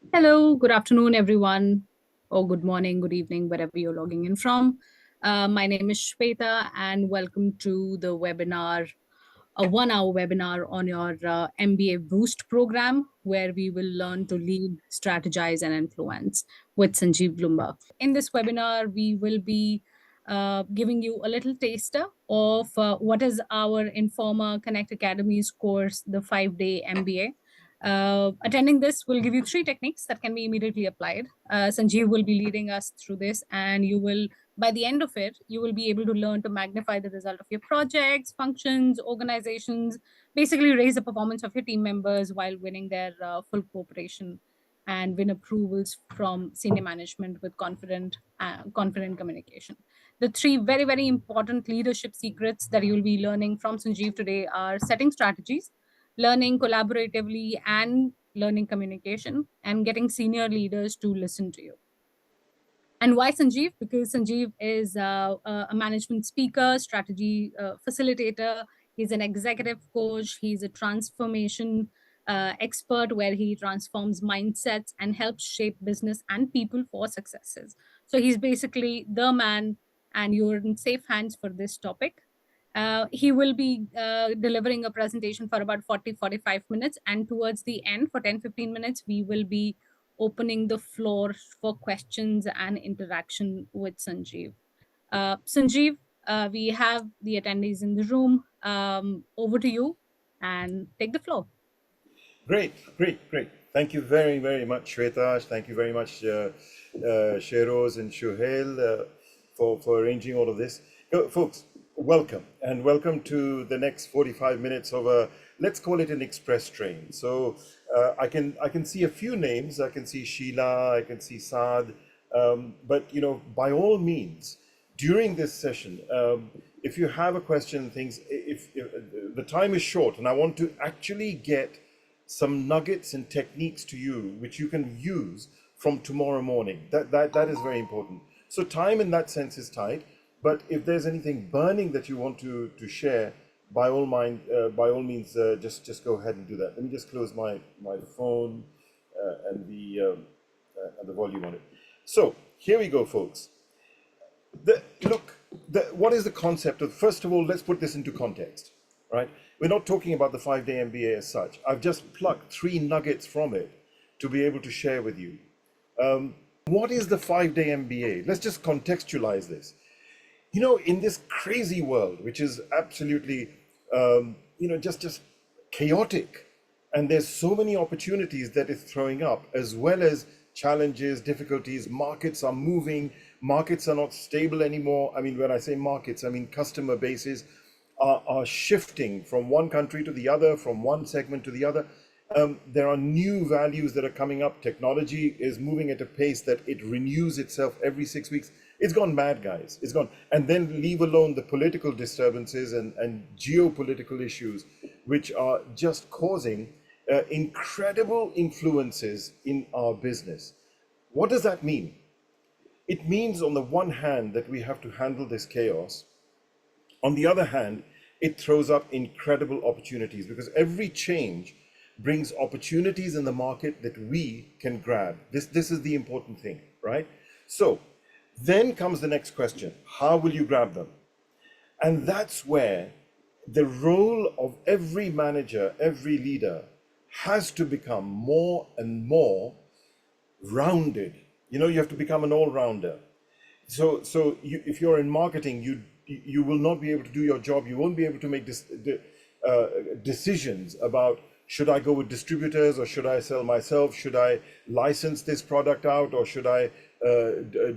Hello, good afternoon, everyone, or good morning, good evening, wherever you're logging in from. My name is Shweta, and welcome to the webinar, a 1 hour webinar on your MBA Boost program, where we will learn to lead, strategize, and influence with Sanjeev Loomba. In this webinar, we will be giving you a little taster of what is our Informa Connect Academy's course, the 5-day MBA. Attending this will give you 3 techniques that can be immediately applied. Sanjeev will be leading us through this, and you will, by the end of it, you will be able to learn to magnify the result of your projects, functions, organizations, basically raise the performance of your team members while winning their full cooperation and win approvals from senior management with confident communication. The 3 very important leadership secrets that you will be learning from Sanjeev today are setting strategies, learning collaboratively and learning communication, and getting senior leaders to listen to you. And why Sanjeev? Because Sanjeev is a management speaker, strategy facilitator. He's an executive coach. He's a transformation expert where he transforms mindsets and helps shape business and people for successes. So he's basically the man, and you're in safe hands for this topic. He will be delivering a presentation for about 40-45 minutes. And towards the end, for 10-15 minutes, we will be opening the floor for questions and interaction with Sanjeev. Sanjeev, we have the attendees in the room. Over to you and take the floor. Great. Thank you very much, Shweta. Thank you very much, Sheroz and Shuhail, for arranging all of this. Folks, welcome, and welcome to the next 45 minutes of a, let's call it an express train. So I can see a few names. I can see Sheila, I can see Saad, but by all means, during this session, if you have a question, things, if the time is short, and I want to actually get some nuggets and techniques to you, which you can use from tomorrow morning. That is very important. So time in that sense is tight, but if there's anything burning that you want to share, by all means, just go ahead and do that. Let me just close my phone and the volume on it. So here we go, folks. What is the concept of, first of all, let's put this into context, right? We're not talking about the 5-day MBA as such. I've just plucked 3 nuggets from it to be able to share with you. What is the 5-day MBA? Let's just contextualize this. In this crazy world, which is absolutely, just chaotic, and there's so many opportunities that it's throwing up, as well as challenges, difficulties. Markets are moving. Markets are not stable anymore. I mean, when I say markets, I mean customer bases are shifting from one country to the other, from one segment to the other. There are new values that are coming up. Technology is moving at a pace that it renews itself every 6 weeks. It's gone mad, guys. It's gone. And then leave alone the political disturbances and geopolitical issues, which are just causing incredible influences in our business. What does that mean? It means, on the one hand, that we have to handle this chaos. On the other hand, it throws up incredible opportunities, because every change brings opportunities in the market that we can grab. This is the important thing, right? So then comes the next question: how will you grab them? And that's where the role of every manager, every leader, has to become more and more rounded. You have to become an all-rounder. So if you're in marketing, you will not be able to do your job. You won't be able to make decisions about, should I go with distributors or should I sell myself? Should I license this product out, or should I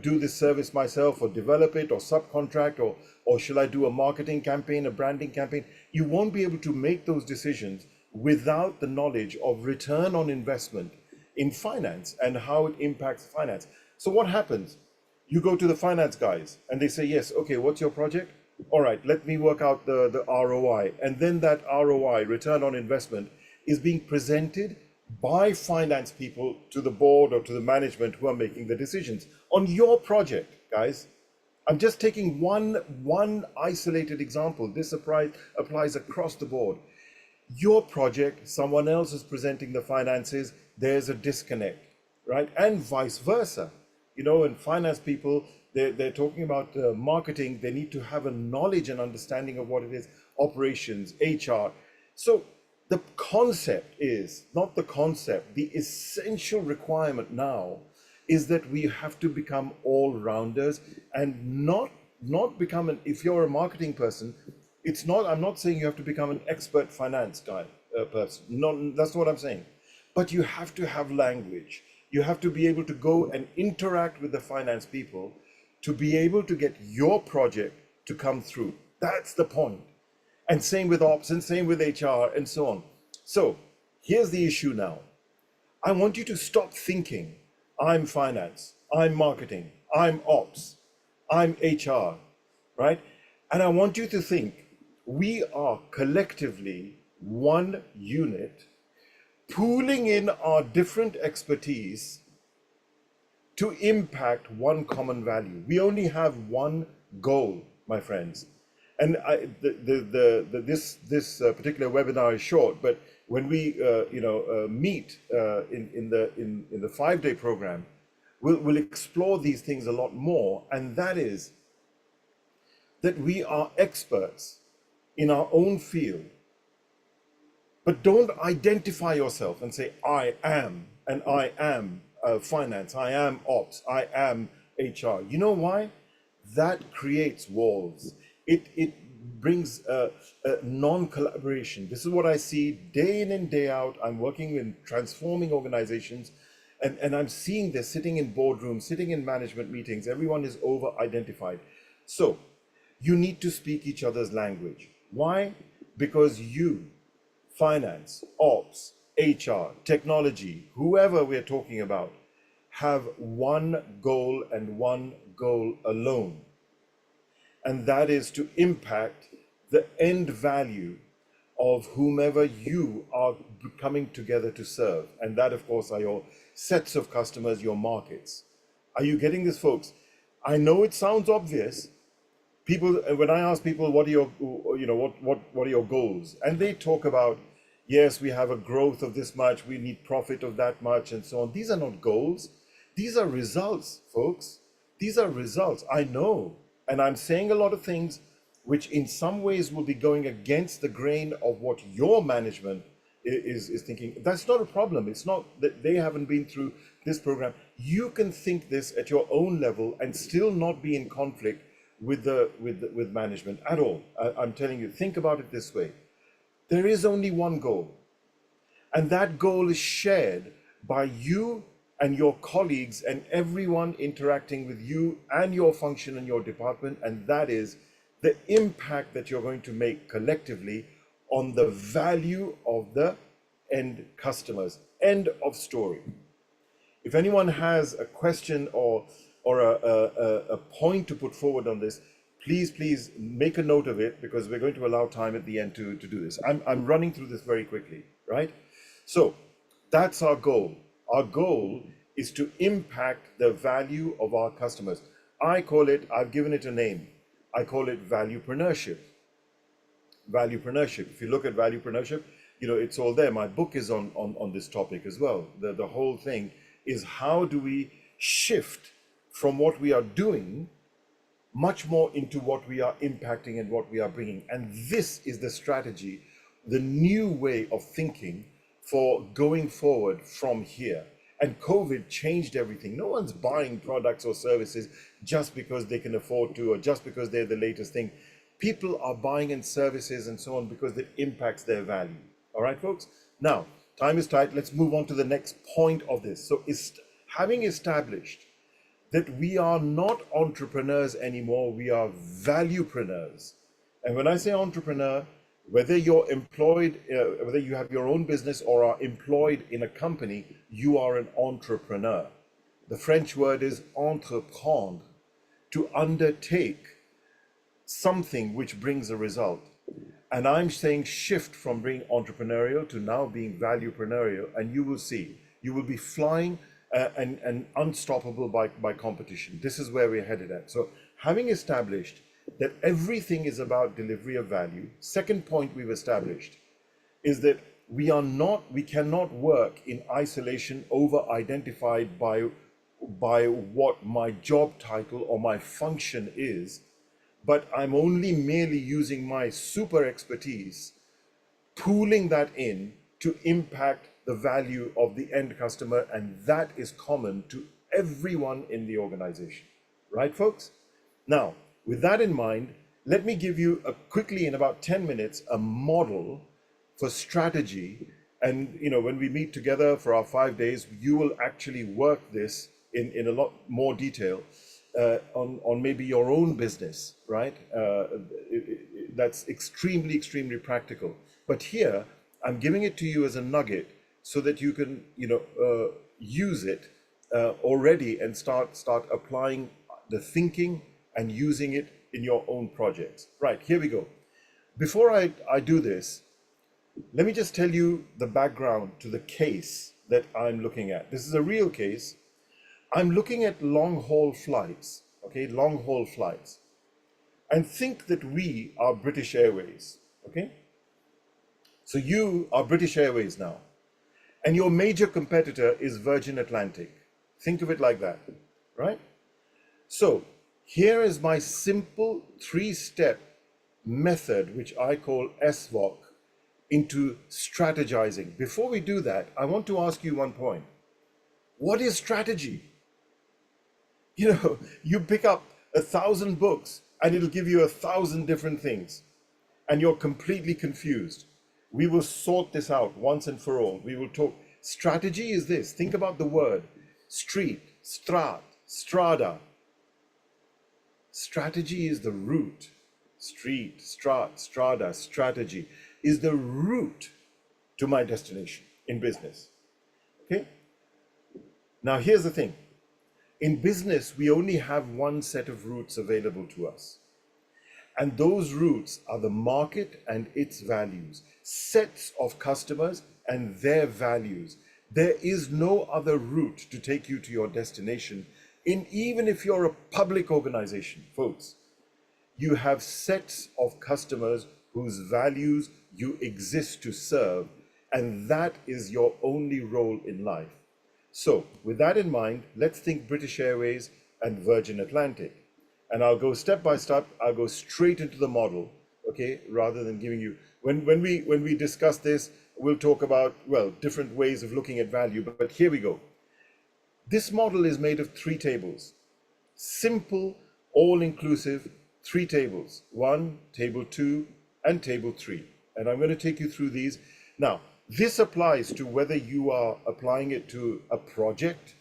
do this service myself, or develop it, or subcontract, or should I do a marketing campaign, a branding campaign? You won't be able to make those decisions without the knowledge of return on investment in finance and how it impacts finance. So what happens? You go to the finance guys and they say, yes, okay, what's your project? All right, let me work out the ROI. And then that ROI, return on investment, is being presented by finance people to the board or to the management who are making the decisions on your project, guys. I'm just taking one isolated example. This applies across the board. Your project, someone else is presenting the finances, there's a disconnect. right? And vice versa. You know, and finance people, they're talking about marketing, they need to have a knowledge and understanding of what it is, operations, HR. So the concept is, not the concept, the essential requirement now is that we have to become all-rounders and not become an, if you're a marketing person, it's not, I'm not saying you have to become an expert finance guy, person. No, that's not what I'm saying. But you have to have language. You have to be able to go and interact with the finance people to be able to get your project to come through. That's the point. And same with ops and same with HR and so on. So here's the issue now. I want you to stop thinking, I'm finance, I'm marketing, I'm ops, I'm HR, right? And I want you to think, we are collectively one unit, pooling in our different expertise to impact one common value. We only have one goal, my friends. And this particular webinar is short, but when we meet in the 5-day program, we'll explore these things a lot more. And that is that we are experts in our own field. But don't identify yourself and say, I am, and I am finance, I am ops, I am HR. You know why? That creates walls. It brings non-collaboration. This is what I see day in and day out. I'm working in transforming organizations, and I'm seeing this sitting in boardrooms, sitting in management meetings. Everyone is over-identified. So you need to speak each other's language. Why? Because you, finance, ops, HR, technology, whoever we're talking about, have one goal and one goal alone. And that is to impact the end value of whomever you are coming together to serve. And that, of course, are your sets of customers, your markets. Are you getting this, folks? I know it sounds obvious. People, when I ask people, what are your, what are your goals? And they talk about, yes, we have a growth of this much, we need profit of that much, and so on. These are not goals. These are results, folks. These are results. I know. And I'm saying a lot of things which in some ways will be going against the grain of what your management is thinking. That's not a problem. It's not that they haven't been through this program. You can think this at your own level and still not be in conflict with management at all. I'm telling you, think about it this way. There is only one goal, and that goal is shared by you and your colleagues and everyone interacting with you and your function and your department, and that is the impact that you're going to make collectively on the value of the end customers. End of story. If anyone has a question or a point to put forward on this, please make a note of it, because we're going to allow time at the end to do this. I'm running through this very quickly, right? So that's our goal. Our goal is to impact the value of our customers. I call it, I've given it a name. I call it valuepreneurship. Valuepreneurship. If you look at valuepreneurship, it's all there. My book is on this topic as well. The whole thing is, how do we shift from what we are doing much more into what we are impacting and what we are bringing. And this is the strategy, the new way of thinking for going forward from here. And COVID changed everything. No one's buying products or services just because they can afford to, or just because they're the latest thing. People are buying in services and so on because it impacts their value. All right, folks? Now, time is tight. Let's move on to the next point of this. So having established that we are not entrepreneurs anymore, we are valuepreneurs. And when I say entrepreneur, whether you're employed, whether you have your own business or are employed in a company, you are an entrepreneur. The French word is entreprendre, to undertake something which brings a result. And I'm saying shift from being entrepreneurial to now being valuepreneurial, and you will see, you will be flying and unstoppable by competition. This is where we're headed at. So having established that everything is about delivery of value, second point we've established is that we cannot work in isolation over identified by what my job title or my function is, but I'm only merely using my super expertise, pooling that in to impact the value of the end customer, and that is common to everyone in the organization. Right, folks? Now, with that in mind, let me give you quickly, in about 10 minutes, a model for strategy. And when we meet together for our 5 days, you will actually work this in a lot more detail on maybe your own business, right? That's extremely practical. But here, I'm giving it to you as a nugget so that you can, use it already and start applying the thinking and using it in your own projects. Right, here we go. Before I do this, let me just tell you the background to the case that I'm looking at. This is a real case. I'm looking at long-haul flights, okay, long-haul flights. And think that we are British Airways, okay? So you are British Airways now, and your major competitor is Virgin Atlantic. Think of it like that, right? So here is my simple 3-step method, which I call SVOC, into strategizing. Before we do that, I want to ask you one point. What is strategy? You pick up 1,000 books and it'll give you 1,000 different things, and you're completely confused. We will sort this out once and for all. We will talk. Strategy is this. Think about the word street, strat, strada. Strategy is the route. Street, strat, strada, strategy is the route to my destination in business. Okay? Now here's the thing. In business, we only have one set of routes available to us. And those routes are the market and its values, sets of customers and their values. There is no other route to take you to your destination. Even if you're a public organization, folks, you have sets of customers whose values you exist to serve, and that is your only role in life. So with that in mind, let's think British Airways and Virgin Atlantic. And I'll go step by step. I'll go straight into the model, okay, rather than giving you, when we discuss this, we'll talk about, well, different ways of looking at value, but here we go. This model is made of 3 tables. Simple, all-inclusive 3 tables. 1, table 2, and table 3. And I'm going to take you through these. Now, this applies to whether you are applying it to a project,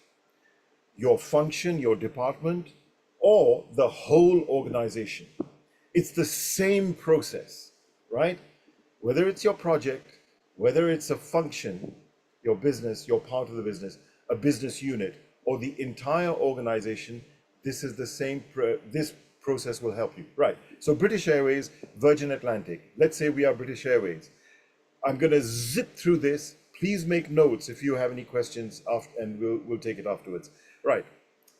your function, your department, or the whole organization. It's the same process, right? Whether it's your project, whether it's a function, your business, your part of the business, a business unit, or the entire organization, this is the same, this process will help you. Right, so British Airways, Virgin Atlantic. Let's say we are British Airways. I'm gonna zip through this. Please make notes if you have any questions, and we'll take it afterwards. Right,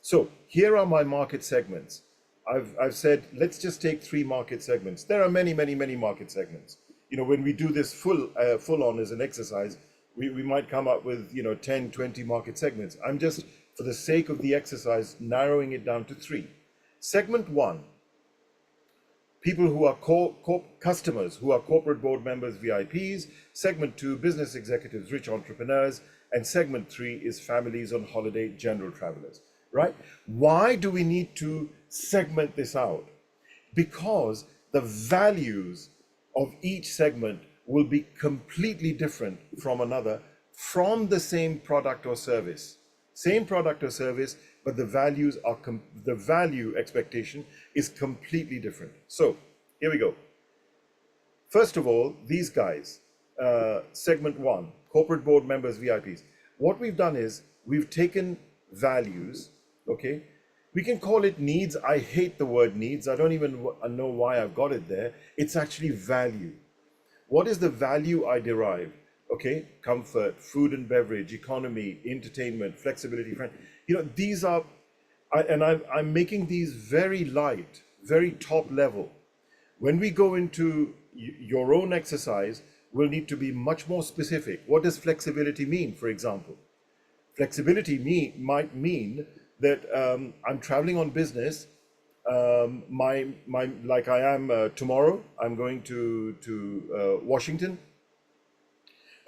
so here are my market segments. I've said, let's just take 3 market segments. There are many market segments. When we do this full on as an exercise, we might come up with 10, 20 market segments. I'm just, for the sake of the exercise, narrowing it down to 3. Segment 1, people who are customers, who are corporate board members, VIPs. Segment 2, business executives, rich entrepreneurs. And segment 3 is families on holiday, general travelers, right? Why do we need to segment this out? Because the values of each segment will be completely different from another, from the same product or service. Same product or service, but the values are, the value expectation is completely different. So here we go. First of all, these guys, segment 1, corporate board members, VIPs. What we've done is we've taken values, okay? We can call it needs. I hate the word needs. I don't even know why I've got it there. It's actually value. What is the value I derive? Okay, comfort, food and beverage, economy, entertainment, flexibility. These are, I'm making these very light, very top level. When we go into your own exercise, will need to be much more specific. What does flexibility mean, for example? Flexibility might mean that I'm traveling on business. Like I am tomorrow, I'm going to Washington.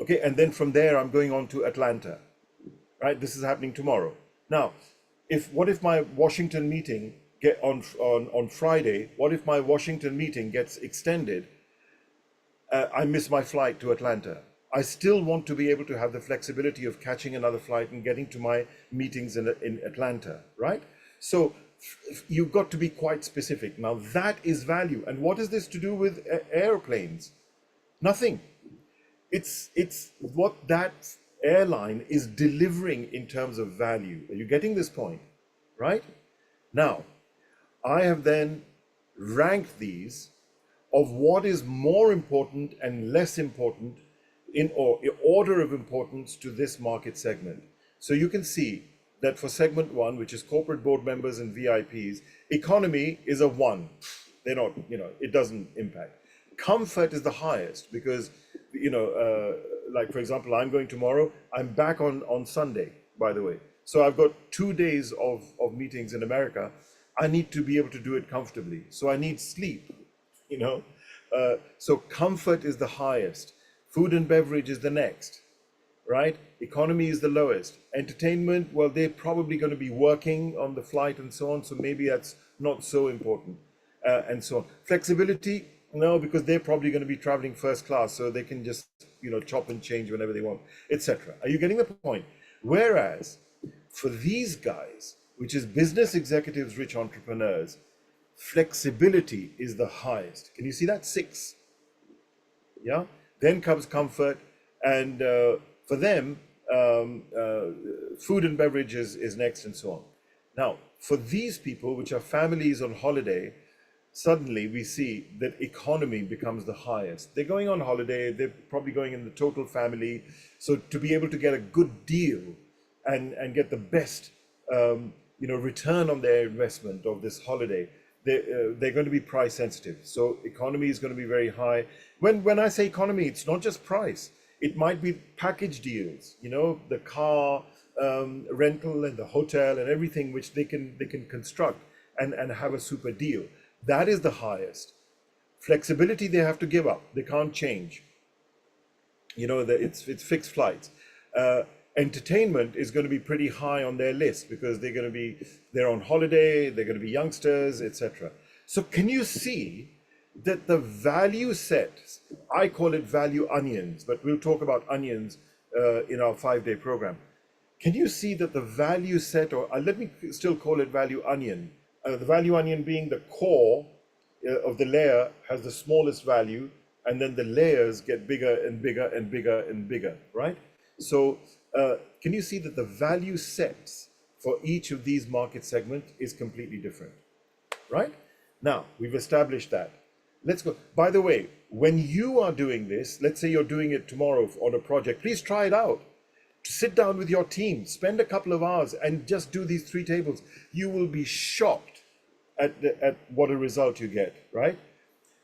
Okay, and then from there I'm going on to Atlanta. Right, this is happening tomorrow. Now, what if my Washington meeting get on Friday? What if my Washington meeting gets extended? I miss my flight to Atlanta. I still want to be able to have the flexibility of catching another flight and getting to my meetings in Atlanta, right? So you've got to be quite specific. Now that is value. And what is this to do with airplanes? Nothing. It's what that airline is delivering in terms of value. Are you getting this point? Right? Now, I have then ranked these of what is more important and less important in order of importance to this market segment. So you can see that for segment 1, which is corporate board members and VIPs, economy is a 1. They're not, it doesn't impact. Comfort is the highest because, like for example, I'm going tomorrow, I'm back on Sunday, by the way. So I've got 2 days of meetings in America. I need to be able to do it comfortably. So I need sleep, so comfort is the highest. Food and beverage is the next, right? Economy is the lowest. Entertainment, well, they're probably going to be working on the flight and so on. So maybe that's not so important and so on. Flexibility, no, because they're probably going to be traveling first class. So they can just, chop and change whenever they want, etc. Are you getting the point? Whereas for these guys, which is business executives, rich entrepreneurs, flexibility is the highest. Can you see that? 6. Yeah. Then comes comfort, and for them, food and beverage is next, and so on. Now, for these people, which are families on holiday, suddenly we see that economy becomes the highest. They're going on holiday, they're probably going in the total family. So to be able to get a good deal and get the best return on their investment of this holiday, they're going to be price sensitive. So economy is going to be very high. When I say economy, it's not just price. It might be package deals, the car rental and the hotel and everything which they can construct and have a super deal. That is the highest. Flexibility they have to give up. They can't change. It's fixed flights. Entertainment is going to be pretty high on their list because they're on holiday, they're going to be youngsters, etc. So can you see that the value set, I call it value onions, but we'll talk about onions in our 5-day program. Can you see that the value set, or let me still call it value onion, the value onion being the core of the layer has the smallest value, and then the layers get bigger and bigger and bigger and bigger, right? So can you see that the value sets for each of these market segments is completely different, right? Now, we've established that. Let's go. By the way, when you are doing this, let's say you're doing it tomorrow on a project, please try it out. Sit down with your team, spend a couple of hours and just do these 3 tables. You will be shocked at what a result you get, right?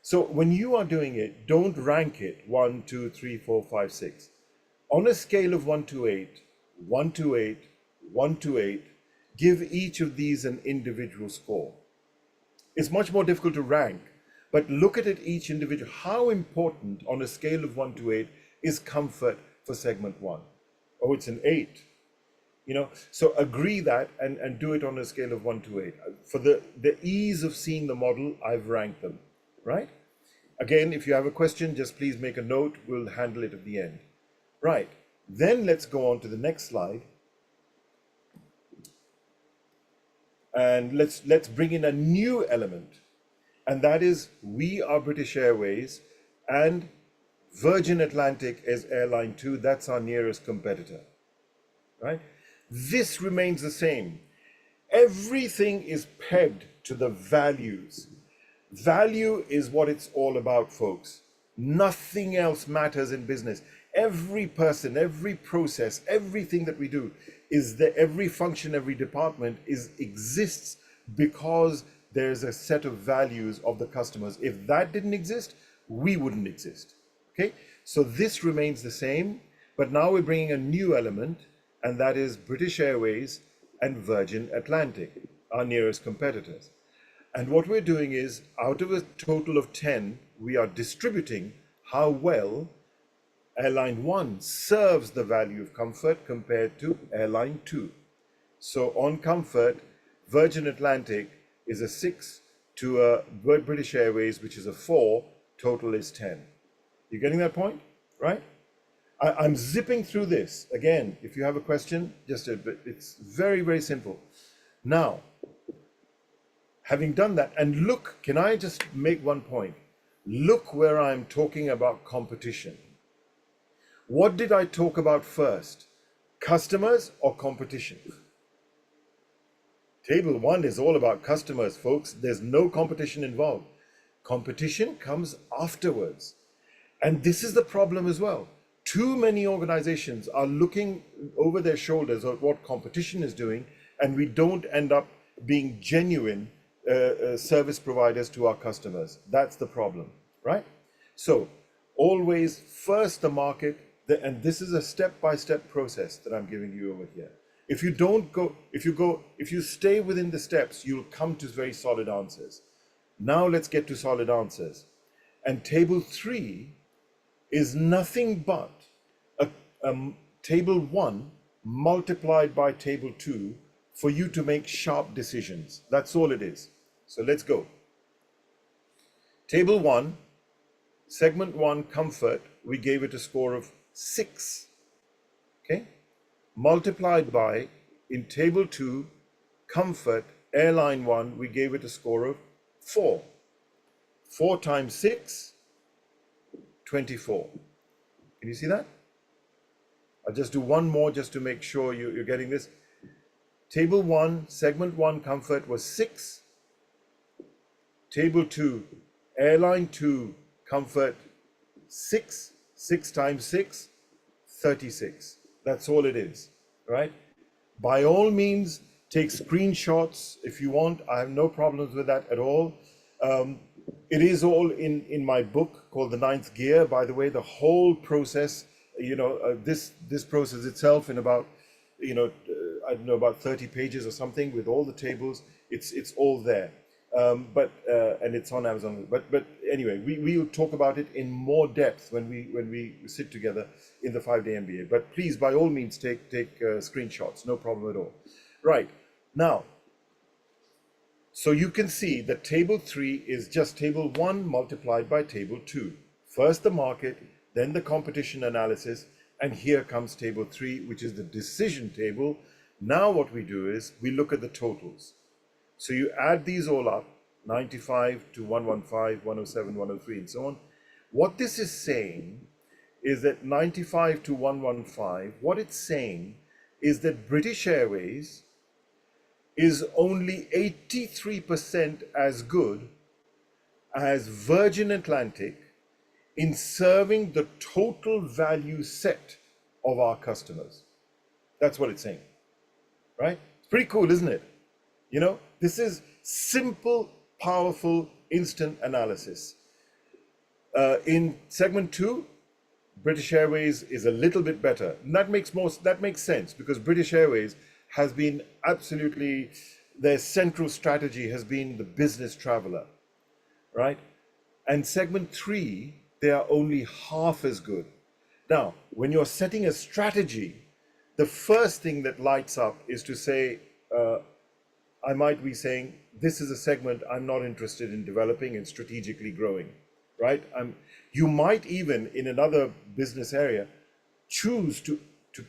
So when you are doing it, don't rank it 1, 2, 3, 4, 5, 6. On a scale of 1 to 8, 1 to 8, 1 to 8, give each of these an individual score. It's much more difficult to rank, but look at it each individual. How important on a scale of 1 to 8 is comfort for segment 1? Oh, it's an 8. So agree that and do it on a scale of 1 to 8. For the ease of seeing the model, I've ranked them, right? Again, if you have a question, just please make a note. We'll handle it at the end. Right, then let's go on to the next slide. And let's bring in a new element. And that is, we are British Airways and Virgin Atlantic is airline 2. That's our nearest competitor, right? This remains the same. Everything is pegged to the values. Value is what it's all about, folks. Nothing else matters in business. Every person, every process, everything that we do is that every function, every department exists because there's a set of values of the customers. If that didn't exist, we wouldn't exist. Okay, So this remains the same, but now we're bringing a new element, and that is British Airways and Virgin Atlantic, our nearest competitors. And what we're doing is, out of a total of 10, we are distributing how well Airline 1 serves the value of comfort compared to Airline 2. So on comfort, Virgin Atlantic is a 6 to a British Airways, which is a 4, total is 10. You getting that point, right? I'm zipping through this. Again, if you have a question, it's very, very simple. Now, having done that, and look, can I just make one point? Look where I'm talking about competition. What did I talk about first? Customers or competition? Table 1 is all about customers, folks. There's no competition involved. Competition comes afterwards. And this is the problem as well. Too many organizations are looking over their shoulders at what competition is doing, and we don't end up being genuine service providers to our customers. That's the problem, right? So always first the market, and this is a step-by-step process that I'm giving you over here. If you stay within the steps, you'll come to very solid answers. Now let's get to solid answers. And table 3 is nothing but table 1 multiplied by table 2 for you to make sharp decisions. That's all it is. So let's go. Table 1, segment 1, comfort, we gave it a score of 6. Okay? Multiplied by, in table 2, comfort, airline 1, we gave it a score of 4. 4 times 6, 24. Can you see that? I'll just do one more just to make sure you're getting this. Table 1, segment 1, comfort was 6. Table 2, airline 2, comfort 6. 6 times 6, 36. That's all it is, right? By all means, take screenshots if you want. I have no problems with that at all. It is all in my book called The Ninth Gear. By the way, the whole process, this process itself in about, I don't know, about 30 pages or something with all the tables. It's all there. And it's on Amazon. But anyway, we will talk about it in more depth when we sit together in the 5-day MBA. But please, by all means, take screenshots. No problem at all. Right now, so you can see that table 3 is just table 1 multiplied by table 2. First the market, then the competition analysis, and here comes table 3, which is the decision table. Now what we do is we look at the totals. So you add these all up, 95 to 115, 107, 103, and so on. What this is saying is that 95 to 115, what it's saying is that British Airways is only 83% as good as Virgin Atlantic in serving the total value set of our customers. That's what it's saying, right? It's pretty cool, isn't it? This is simple, powerful, instant analysis. In segment 2, British Airways is a little bit better. And that makes sense because British Airways has been absolutely, their central strategy has been the business traveler, right? And segment 3, they are only half as good. Now, when you're setting a strategy, the first thing that lights up is to say, I might be saying, this is a segment I'm not interested in developing and strategically growing, right? You might even, in another business area, choose to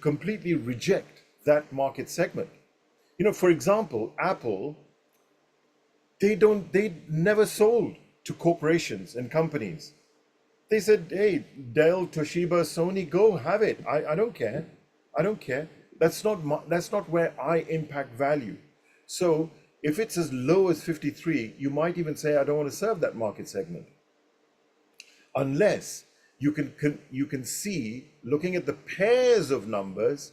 completely reject that market segment. For example, Apple, they never sold to corporations and companies. They said, hey, Dell, Toshiba, Sony, go have it. I don't care. I don't care. That's not where I impact value. So if it's as low as 53, you might even say, I don't want to serve that market segment. Unless you can see, looking at the pairs of numbers,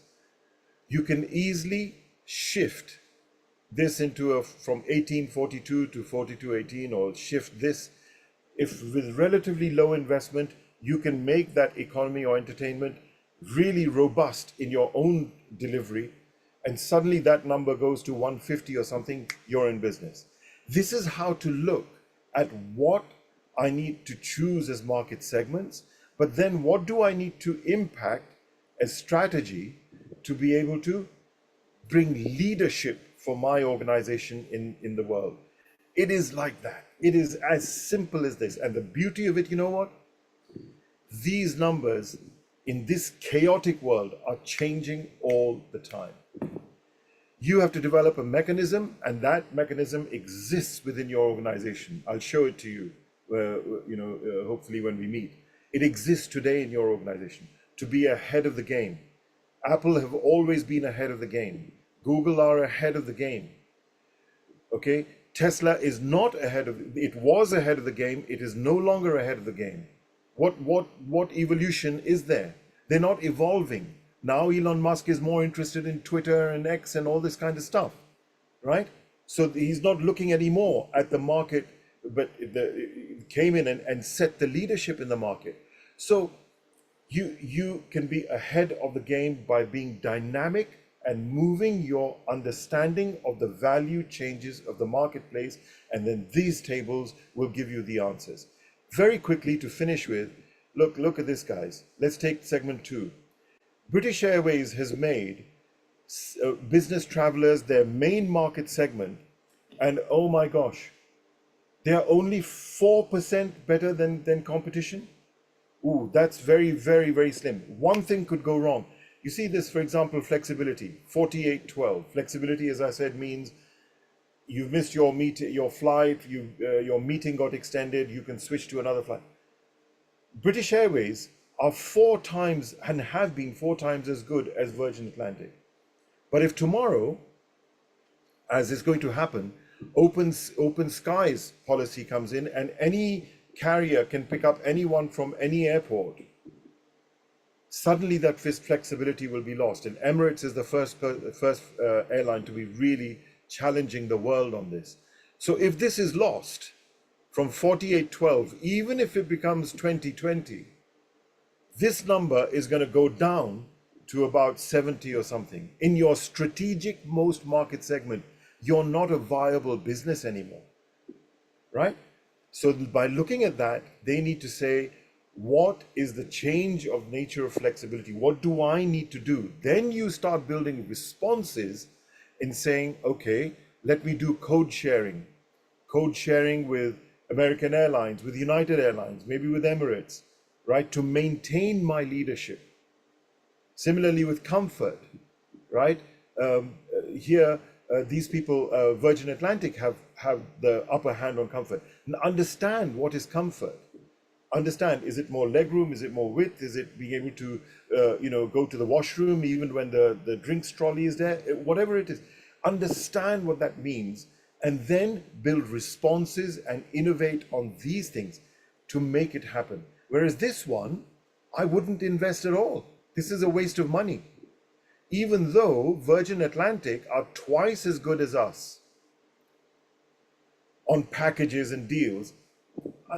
you can easily shift this into from 1842 to 4218, or shift this. If with relatively low investment, you can make that economy or entertainment really robust in your own delivery, and suddenly that number goes to 150 or something, you're in business. This is how to look at what I need to choose as market segments, but then what do I need to impact as strategy to be able to bring leadership for my organization in the world. It is like that. It is as simple as this. And the beauty of it, you know what? These numbers in this chaotic world are changing all the time. You have to develop a mechanism, and that mechanism exists within your organization. I'll show it to you, hopefully when we meet. It exists today in your organization to be ahead of the game. Apple have always been ahead of the game. Google are ahead of the game. Okay, Tesla is not ahead of. It was ahead of the game. It is no longer ahead of the game. What evolution is there? They're not evolving. Now Elon Musk is more interested in Twitter and X and all this kind of stuff, right? So he's not looking anymore at the market, but it came in and set the leadership in the market. So you can be ahead of the game by being dynamic and moving your understanding of the value changes of the marketplace, and then these tables will give you the answers. Very quickly to finish with, look at this, guys. Let's take segment 2. British Airways has made business travelers their main market segment, and oh my gosh, they are only 4% better than competition. Ooh, that's very, very, very slim. One thing could go wrong. You see this, for example, flexibility, 4812. Flexibility, as I said, means you've missed your flight, your meeting got extended, you can switch to another flight. British Airways are 4 times and have been 4 times as good as Virgin Atlantic. But if tomorrow, as is going to happen, open skies policy comes in and any carrier can pick up anyone from any airport, suddenly that flexibility will be lost. And Emirates is the first airline to be really challenging the world on this. So if this is lost from 4812, even if it becomes 2020, this number is going to go down to about 70 or something. In your strategic most market segment, you're not a viable business anymore, right? So by looking at that, they need to say, what is the change of nature of flexibility? What do I need to do? Then you start building responses in saying, okay, let me do code sharing with American Airlines, with United Airlines, maybe with Emirates, right? To maintain my leadership. Similarly with comfort, right? These people, Virgin Atlantic have the upper hand on comfort. And understand what is comfort. Understand, is it more legroom? Is it more width? Is it being able to, go to the washroom even when the drinks trolley is there? Whatever it is, understand what that means, and then build responses and innovate on these things to make it happen. Whereas this one, I wouldn't invest at all. This is a waste of money. Even though Virgin Atlantic are twice as good as us on packages and deals,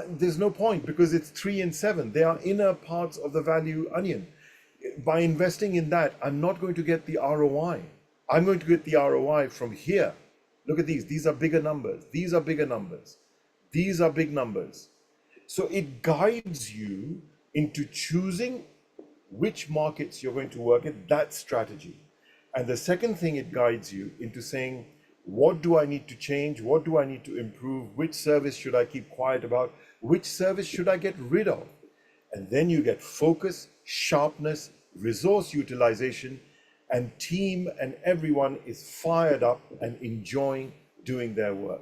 there's no point, because it's 3 and 7. They are inner parts of the value onion. By investing in that, I'm not going to get the ROI. I'm going to get the ROI from here. Look at these. These are bigger numbers. These are bigger numbers. These are big numbers. So it guides you into choosing which markets you're going to work in, that strategy. And the second thing, it guides you into saying, what do I need to change? What do I need to improve? Which service should I keep quiet about? Which service should I get rid of? And then you get focus, sharpness, resource utilization, and team and everyone is fired up and enjoying doing their work.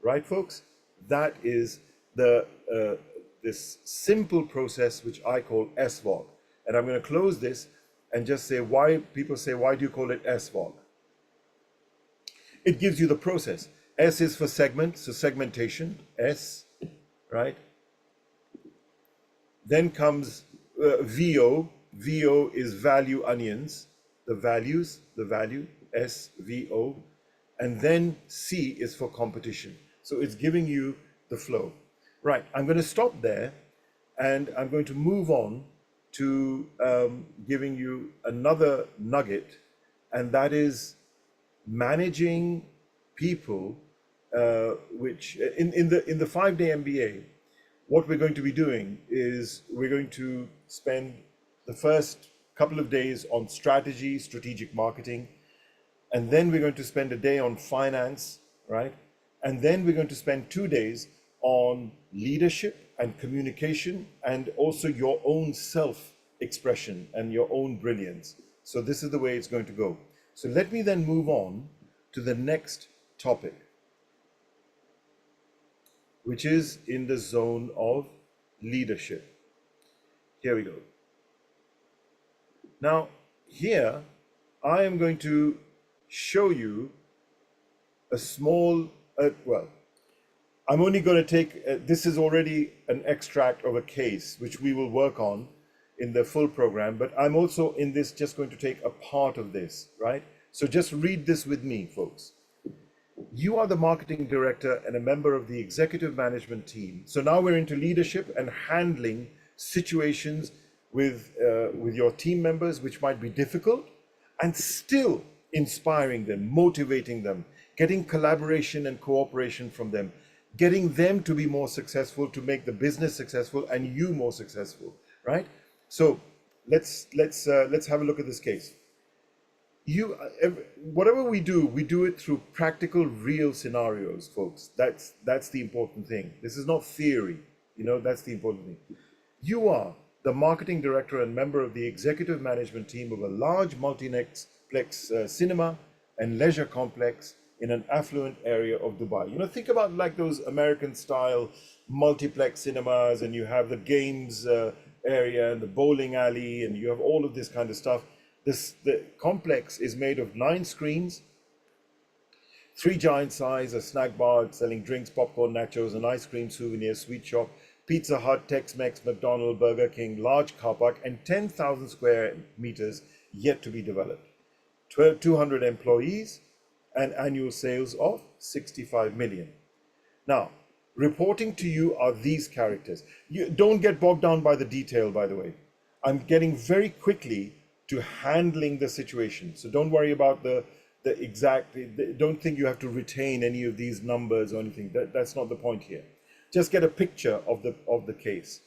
Right, folks? That is this simple process which I call SVOG. And I'm going to close this and just say why people say, why do you call it SVOG? It gives you the process. S is for segment, so segmentation, S, right? Then comes VO. VO is value onions, the values, the value, SVO. And then C is for competition. So it's giving you the flow. Right, I'm going to stop there. And I'm going to move on to giving you another nugget, and that is managing people, which in the 5-day MBA, what we're going to be doing is we're going to spend the first couple of days on strategy, strategic marketing, and then we're going to spend a day on finance, right? And then we're going to spend 2 days on leadership and communication, and also your own self expression and your own brilliance. So this is the way it's going to go. So let me then move on to the next topic, which is in the zone of leadership. Here we go. Now, here I am going to show you a small, well, I'm only going to take, this is already an extract of a case which we will work on in the full program, but I'm also in this just going to take a part of this, right? So just read this with me, folks. You are the marketing director and a member of the executive management team. So now we're into leadership and handling situations with your team members, which might be difficult, and still inspiring them, motivating them, getting collaboration and cooperation from them, getting them to be more successful, to make the business successful and you more successful, right? So let's have a look at this case. Whatever we do it through practical, real scenarios, folks. That's the important thing. This is not theory, that's the important thing. You are the marketing director and member of the executive management team of a large multiplex cinema and leisure complex in an affluent area of Dubai. Think about like those American style multiplex cinemas, and you have the games area and the bowling alley, and you have all of this kind of stuff. The complex is made of 9 screens, 3 giant size, a snack bar selling drinks, popcorn, nachos, an ice cream, souvenir, sweet shop, Pizza Hut, Tex-Mex, McDonald's, Burger King, large car park, and 10,000 square meters yet to be developed. 200 employees and annual sales of 65 million. Now, reporting to you are these characters. You don't get bogged down by the detail, by the way. I'm getting very quickly to handling the situation. So don't worry about the exact, don't think you have to retain any of these numbers or anything. That's not the point here. Just get a picture of the case.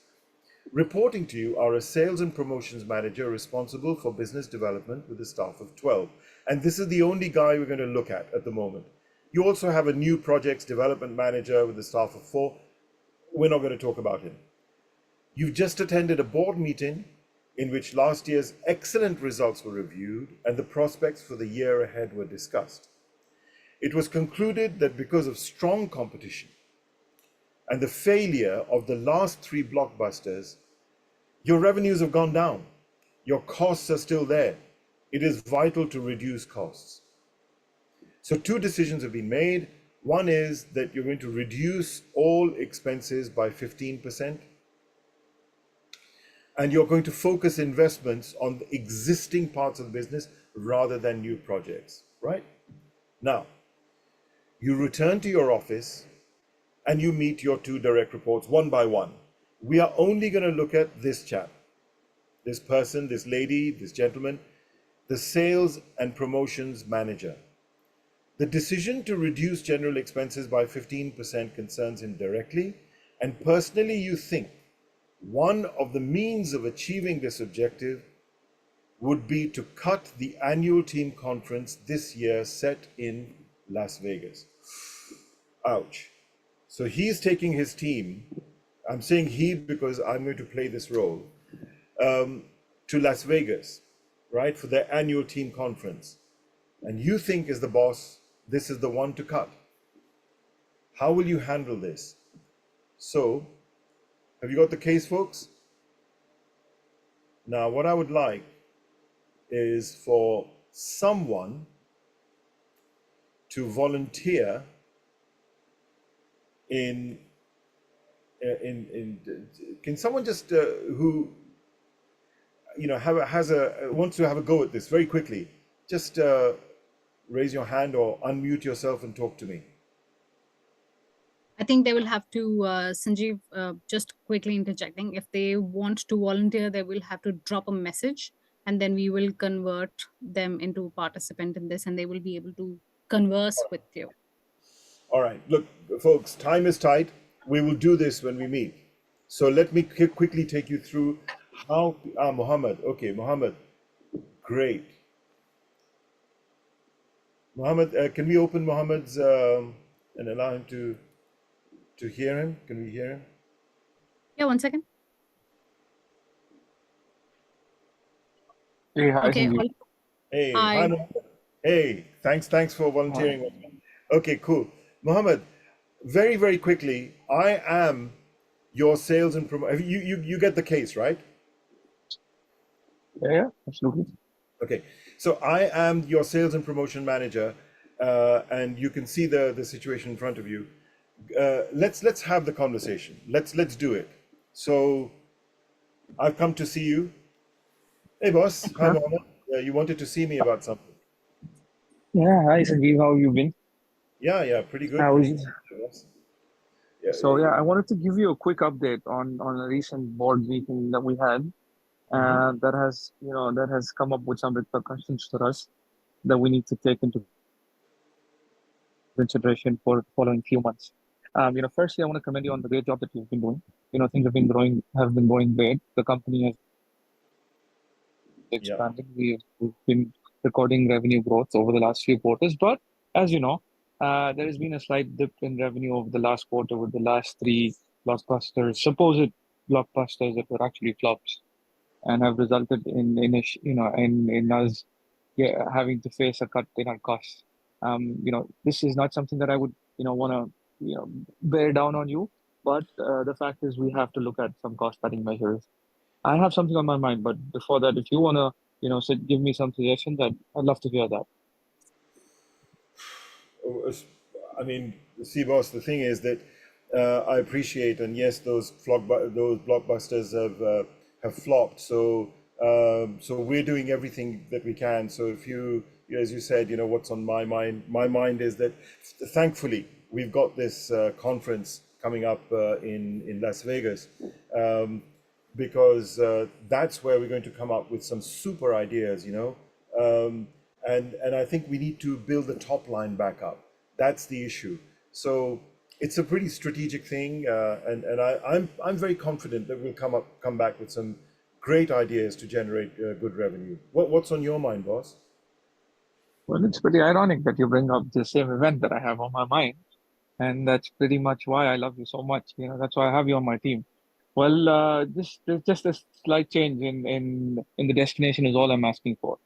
Reporting to you are a sales and promotions manager responsible for business development with a staff of 12. And this is the only guy we're going to look at the moment. You also have a new projects development manager with a staff of 4. We're not going to talk about him. You've just attended a board meeting in which last year's excellent results were reviewed and the prospects for the year ahead were discussed. It was concluded that because of strong competition and the failure of the last 3 blockbusters, your revenues have gone down. Your costs are still there. It is vital to reduce costs. So 2 decisions have been made. One is that you're going to reduce all expenses by 15%. And you're going to focus investments on the existing parts of the business rather than new projects, right? Now, you return to your office and you meet your 2 direct reports one by one. We are only going to look at this chap, this person, this lady, this gentleman, the sales and promotions manager. The decision to reduce general expenses by 15% concerns him directly, and personally you think one of the means of achieving this objective would be to cut the annual team conference this year set in Las Vegas. Ouch. So he's taking his team, I'm saying he because I'm going to play this role, to Las Vegas, right, for their annual team conference. And you think as the boss, this is the one to cut. How will you handle this? So, have you got the case, folks? Now, what I would like is for someone to volunteer can someone just who wants to have a go at this very quickly, just raise your hand or unmute yourself and talk to me. I think they will have to, Sanjeev, just quickly interjecting, if they want to volunteer, they will have to drop a message, and then we will convert them into a participant in this, and they will be able to converse with you. All right, look, folks, time is tight. We will do this when we meet. So let me quickly take you through how. Mohammed. Okay, Mohammed. Great. Mohammed, can we open Mohammed's and allow him to hear him? Can we hear him? Yeah, 1 second. Hey, hi, Okay. Sanjeev. Hey, hi, Hi. Mohammed. Hey, thanks for volunteering. Okay, cool. Mohammed, very quickly, I am your sales and promotion. You get the case, right? Yeah, absolutely. Okay, so I am your sales and promotion manager, and you can see the situation in front of you. Let's have the conversation. Let's do it. So I've come to see you. Hey, boss. Hi, Huh? Mohammed. You wanted to see me about something. Yeah, hi, Sanjeev. How have you been? Yeah, pretty good, How pretty is good. Boss. Yeah, So yeah, I wanted to give you a quick update on a recent board meeting that we had. mhm. That has come up with some repercussions for us that we need to take into consideration for the following few months. Firstly, I want to commend you on the great job that you've been doing. Things have been going great. The company has Yeah. expanding. We've been recording revenue growth over the last few quarters, but as you know, there has been a slight dip in revenue over the last quarter with the last three supposed blockbusters that were actually flops and have resulted in us having to face a cut in our costs. This is not something that I would want to bear down on you, but the fact is we have to look at some cost cutting measures. I have something on my mind, but before that, if you want to, give me some suggestions, I'd love to hear that. I mean, see, boss. The thing is that I appreciate, and yes, those blockbusters have flopped. So we're doing everything that we can. So if as you said, what's on my mind? My mind is that thankfully we've got this conference coming up in Las Vegas. Because that's where we're going to come up with some super ideas. And I think we need to build the top line back up. That's the issue. So it's a pretty strategic thing, and I'm very confident that we'll come back with some great ideas to generate good revenue. What's on your mind, boss? Well, it's pretty ironic that you bring up the same event that I have on my mind, and that's pretty much why I love you so much. That's why I have you on my team. Well, there's just a slight change in the destination is all I'm asking for.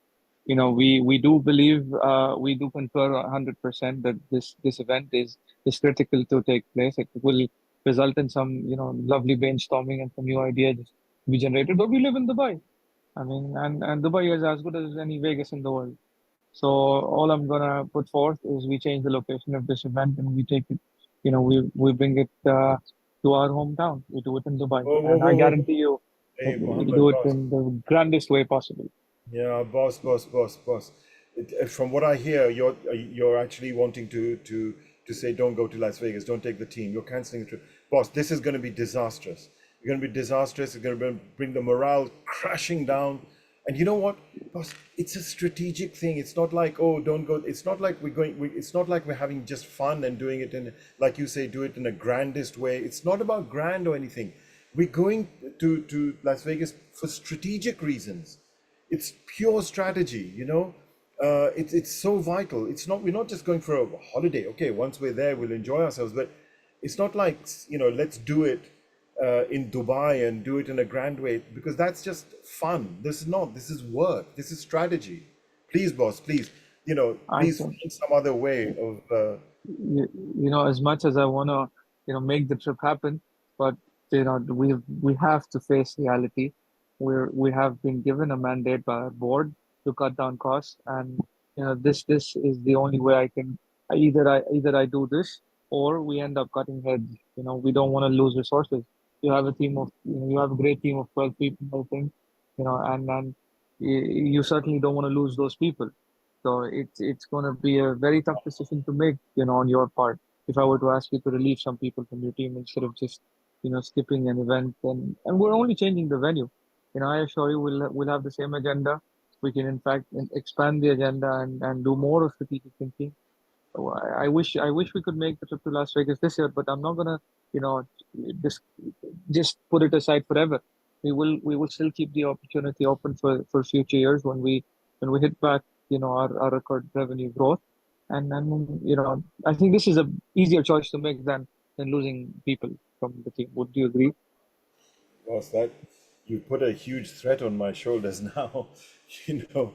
We do believe, we do concur 100% that this event is critical to take place. It will result in some lovely brainstorming and some new ideas to be generated. But we live in Dubai. I mean, and Dubai is as good as any Vegas in the world. So all I'm gonna put forth is we change the location of this event and we take it. We bring it to our hometown. We do it in Dubai, and I Whoa. guarantee you that Hey, we'll Mohammed, do it boss. in the grandest way possible. Yeah, boss. From what I hear, you're actually wanting to say, don't go to Las Vegas, don't take the team. You're canceling the trip, boss. This is going to be disastrous. It's going to be disastrous. It's going to bring the morale crashing down. And you know what, boss? It's a strategic thing. It's not like, oh, don't go. It's not like we're going. It's not like we're having just fun and doing it in, like you say, do it in a grandest way. It's not about grand or anything. We're going to Las Vegas for strategic reasons. It's pure strategy. It's so vital. We're not just going for a holiday. Okay, once we're there, we'll enjoy ourselves. But it's not like, let's do it in Dubai and do it in a grand way, because that's just fun. This is not. This is work. This is strategy. Please, boss. Please, I please think. find some other way of. As much as I want to, make the trip happen, but we have to face reality. We have been given a mandate by our board to cut down costs, and this is the only way I can. Either I do this, or we end up cutting heads. We don't want to lose resources. You have a great team of 12 people, I think, and you certainly don't want to lose those people. So it's going to be a very tough decision to make, on your part, if I were to ask you to relieve some people from your team instead of just, skipping an event, and we're only changing the venue. I assure you we'll have the same agenda. We can in fact expand the agenda and do more of strategic thinking. So I wish we could make the trip to Las Vegas this year, but I'm not gonna, you know, just just put it aside forever. We will still keep the opportunity open for future years when we hit back, our record revenue growth. And I think this is a easier choice to make than losing people from the team. Would you agree? Was that you put a huge threat on my shoulders now, you know,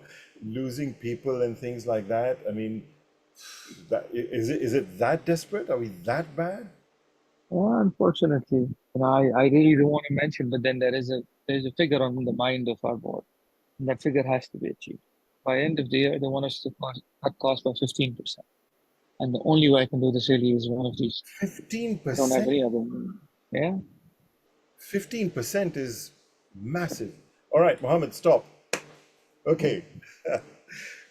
losing people and things like that. I mean, is it that desperate? Are we that bad? Well, unfortunately, I really don't want to mention, but then there's a figure on the mind of our board, and that figure has to be achieved. By end of the year, they want us to cut costs by 15%. And the only way I can do this really is one of these. I don't have 15%. any other. Yeah. 15% is massive. All right, Mohammed, stop. Okay.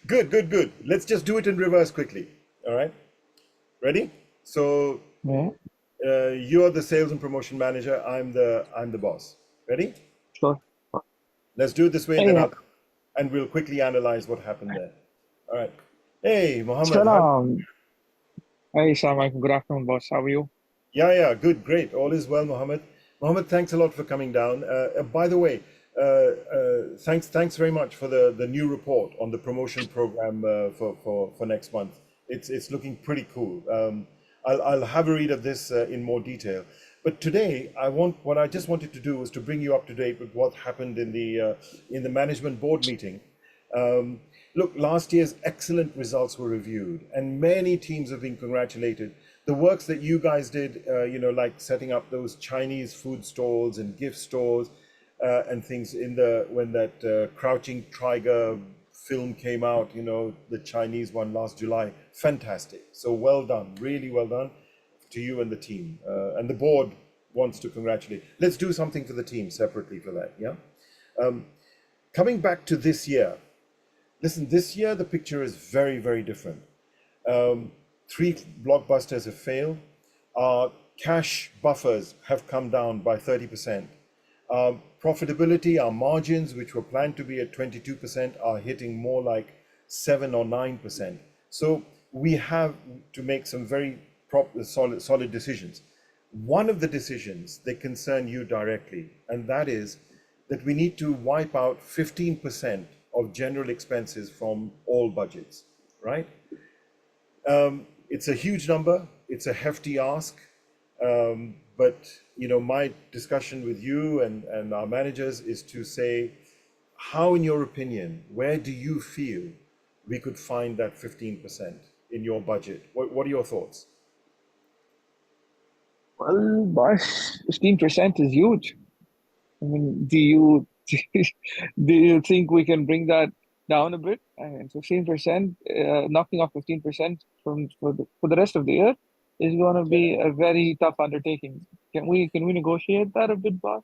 Good, good, good. Let's just do it in reverse quickly. All right. Ready? So Yeah. you're the sales and promotion manager. I'm the boss. Ready? Sure. Let's do it this way, Hey, and we'll quickly analyze what happened there. All right. Hey, Mohammed. Salam. Hey, Sam. Good afternoon, boss. How are you? Yeah, good, great. All is well, Mohammed. Mohammed, thanks a lot for coming down. By the way, thanks very much for the new report on the promotion program for next month. It's looking pretty cool. I'll have a read of this in more detail. But today, what I just wanted to do was to bring you up to date with what happened in the management board meeting. Look, last year's excellent results were reviewed, and many teams have been congratulated. The works that you guys did, like setting up those Chinese food stalls and gift stores and things when that Crouching Tiger film came out, the Chinese one last July. Fantastic. So well done, really well done to you and the team. And the board wants to congratulate. Let's do something for the team separately for that, yeah? Coming back to this year, listen, this year the picture is very, very different. 3 blockbusters have failed. Our cash buffers have come down by 30%. Profitability, our margins, which were planned to be at 22%, are hitting more like 7 or 9%. So we have to make some very solid decisions. One of the decisions that concern you directly, and that is that we need to wipe out 15% of general expenses from all budgets, right? It's a huge number. It's a hefty ask. But my discussion with you and our managers is to say, how, in your opinion, where do you feel we could find that 15% in your budget? What are your thoughts? Well, boss, 15% is huge. I mean, do you think we can bring that down a bit? I mean, 15%, knocking off 15% for the rest of the year is going to be a very tough undertaking. Can we negotiate that a bit, boss?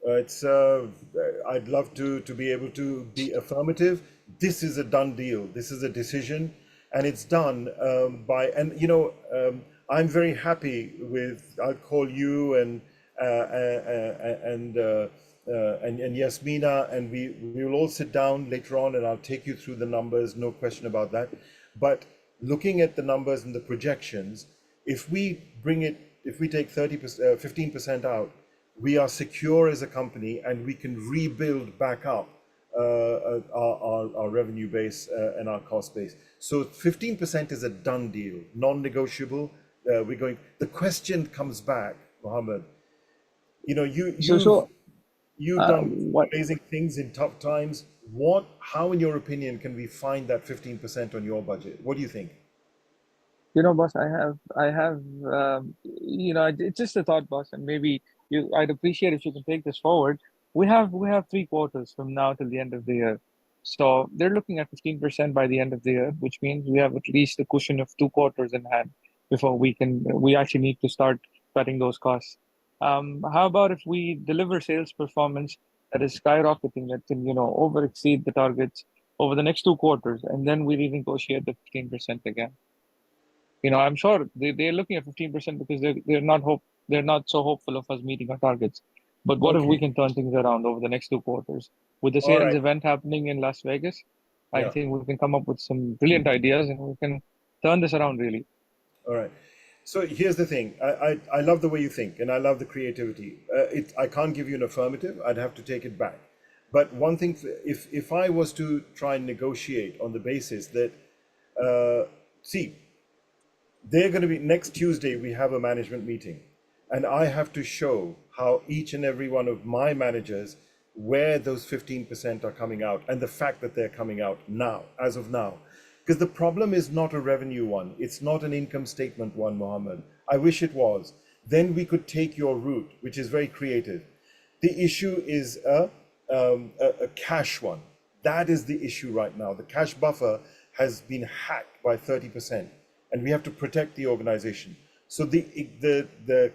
It's I'd love to be able to be affirmative. This is a done deal. This is a decision, and it's done I'm very happy with. I'll call you and Yasmina, and we will all sit down later on, and I'll take you through the numbers. No question about that. But looking at the numbers and the projections, if we take 15% out, we are secure as a company, and we can rebuild back up our revenue base and our cost base. So 15% is a done deal, non-negotiable. The question comes back, Mohammed. You've done What amazing things in tough times. How, in your opinion, can we find that 15% on your budget? What do you think? boss, it's just a thought, boss, and maybe I'd appreciate if you can take this forward. We have 3 quarters from now till the end of the year, so they're looking at 15% by the end of the year, which means we have at least a cushion of 2 quarters in hand before we actually need to start cutting those costs. How about if we deliver sales performance that is skyrocketing, that can over exceed the targets over the next 2 quarters, and then we renegotiate the 15% again? I'm sure they're looking at 15% because they're not so hopeful of us meeting our targets. But what if we Okay. can turn things around over the next 2 quarters? With the All sales right. event happening in Las Vegas, I Yeah. think we can come up with some brilliant ideas and we can turn this around really. All right. So here's the thing. I love the way you think, and I love the creativity. I can't give you an affirmative. I'd have to take it back. But one thing, if I was to try and negotiate on the basis that, see, they're going to be next Tuesday, we have a management meeting, and I have to show how each and every one of my managers, where those 15% are coming out, and the fact that they're coming out now, as of now. Because the problem is not a revenue one, it's not an income statement one, Mohammed. I wish it was. Then we could take your route, which is very creative. The issue is a cash one. That is the issue right now. The cash buffer has been hacked by 30%, and we have to protect the organization. So the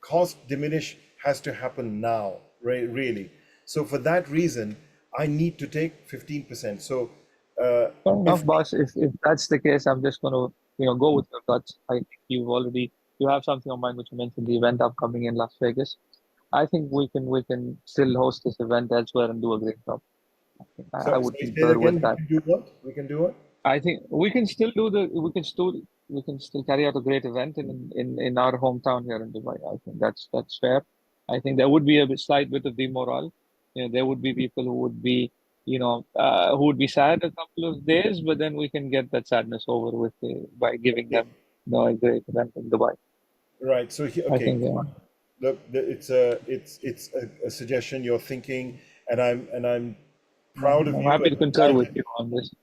cost diminish has to happen now, really. So for that reason, I need to take 15%. So Fair if enough, boss. If that's the case, I'm just gonna, go with your guts. I think you have something on mind, which you mentioned the event upcoming in Las Vegas. I think we can still host this event elsewhere and do a great job. I so would say that concur again, with we that. can do what? We can do what? I think we can still carry out a great event in our hometown here in Dubai. I think that's fair. I think there would be a slight bit of demorale. There would be people who would be sad a couple of days, but then we can get that sadness over with by giving Okay, them a great event in Dubai. right. So I okay, think look, it's a suggestion you're thinking, and I'm proud of I'm you happy to and concur with delighted. you on this.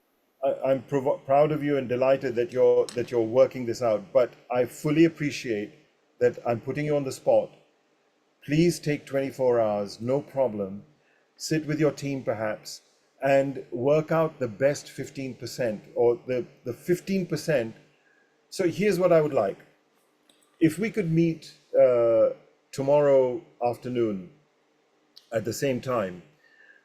I'm proud of you and delighted that you're working this out. But I fully appreciate that I'm putting you on the spot. Please take 24 hours, no problem. Sit with your team perhaps and work out the best 15% or the 15%. So here's what I would like. If we could meet tomorrow afternoon at the same time,